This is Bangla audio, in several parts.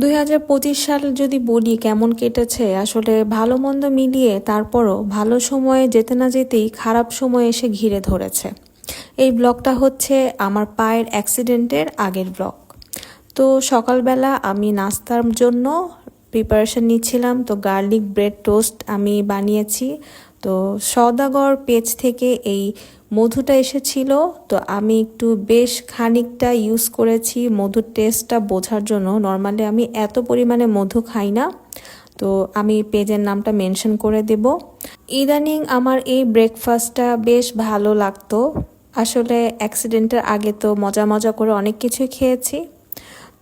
2025 সাল যদি বলি কেমন কেটেছে, আসলে ভালো মন্দ মিলিয়ে তারপরও ভালো সময়ে যেতে না যেতেই খারাপ সময় এসে ঘিরে ধরেছে। এই ব্লগটা হচ্ছে আমার পায়ের অ্যাক্সিডেন্টের আগের ব্লগ। তো সকালবেলা আমি নাস্তার জন্য প্রিপারেশন নিচ্ছিলাম। তো গার্লিক ব্রেড টোস্ট আমি বানিয়েছি। তো সওদাগর পেজ থেকে এই মধুটা এসেছিল। তো আমি একটু বেশ খানিকটা ইউজ করেছি মধুর টেস্টটা বোঝার জন্য। নর্মালি আমি এত পরিমাণে মধু খাই না, তো আমি পেজের নামটা মেনশন করে দেব। ইদানিং আমার এই ব্রেকফাস্টটা বেশ ভালো লাগতো। আসলে অ্যাক্সিডেন্টের আগে তো মজা মজা করে অনেক কিছুই খেয়েছি।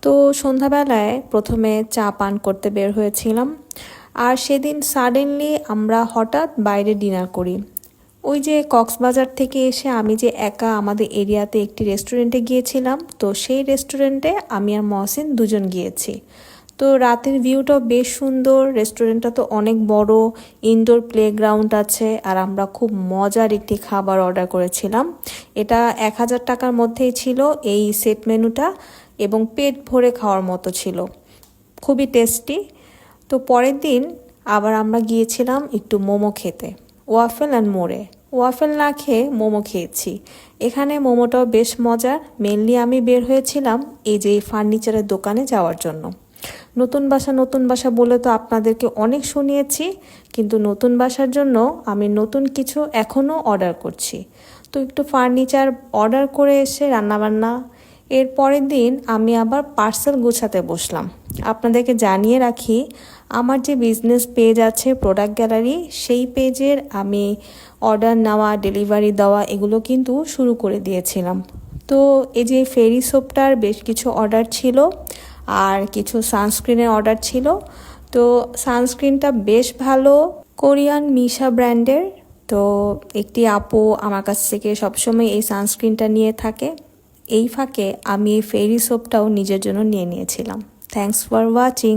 তো সন্ধ্যাবেলায় প্রথমে চা পান করতে বের হয়েছিলাম, আর সেদিন সাডেনলি আমরা হঠাৎ বাইরে ডিনার করি। ওই যে কক্সবাজার থেকে এসে আমি যে একা আমাদের এরিয়াতে একটি রেস্টুরেন্টে গিয়েছিলাম, তো সেই রেস্টুরেন্টে আমি আর মহসিন দুজন গিয়েছি। তো রাতের ভিউটাও বেশ সুন্দর, রেস্টুরেন্টটা তো অনেক বড়, ইনডোর প্লেগ্রাউন্ড আছে, আর আমরা খুব মজার একটি খাবার অর্ডার করেছিলাম। এটা 1000 টাকার মধ্যেই ছিল এই সেট মেনুটা, এবং পেট ভরে খাওয়ার মতো ছিল, খুবই টেস্টি। তো পরের দিন আবার আমরা গিয়েছিলাম একটু মোমো খেতে, ওয়াফেল অ্যান্ড মোড়ে। ওয়াফেল না খেয়ে মোমো খেয়েছি। এখানে মোমোটাও বেশ মজার। মেনলি আমি বের হয়েছিলাম এই যে ফার্নিচারের দোকানে যাওয়ার জন্য। নতুন বাসা বলে তো আপনাদেরকে অনেক শুনিয়েছি, কিন্তু নতুন বাসার জন্য আমি নতুন কিছু এখনও অর্ডার করছি। তো একটু ফার্নিচার অর্ডার করে এসে রান্নাবান্না। এর পরের দিন আমি আবার পার্সেল গুছাতে বসলাম। আপনাদেরকে জানিয়ে রাখি, আমার যে বিজনেস পেজ আছে প্রোডাক্ট গ্যালারি, সেই পেজের আমি অর্ডার নেওয়া, ডেলিভারি দেওয়া এগুলো কিন্তু শুরু করে দিয়েছিলাম। তো এই যে ফেরি সোপটার বেশ কিছু অর্ডার ছিল, আর কিছু সানস্ক্রিনের অর্ডার ছিল। তো সানস্ক্রিনটা বেশ ভালো, কোরিয়ান মিশা ব্র্যান্ডের। তো একটি আপু আমার কাছ থেকে সবসময় এই সানস্ক্রিনটা নিয়ে থাকে। এই ফাঁকে আমি এই ফেরি সোপটাও নিজের জন্য নিয়ে নিয়েছিলাম। Thanks for watching.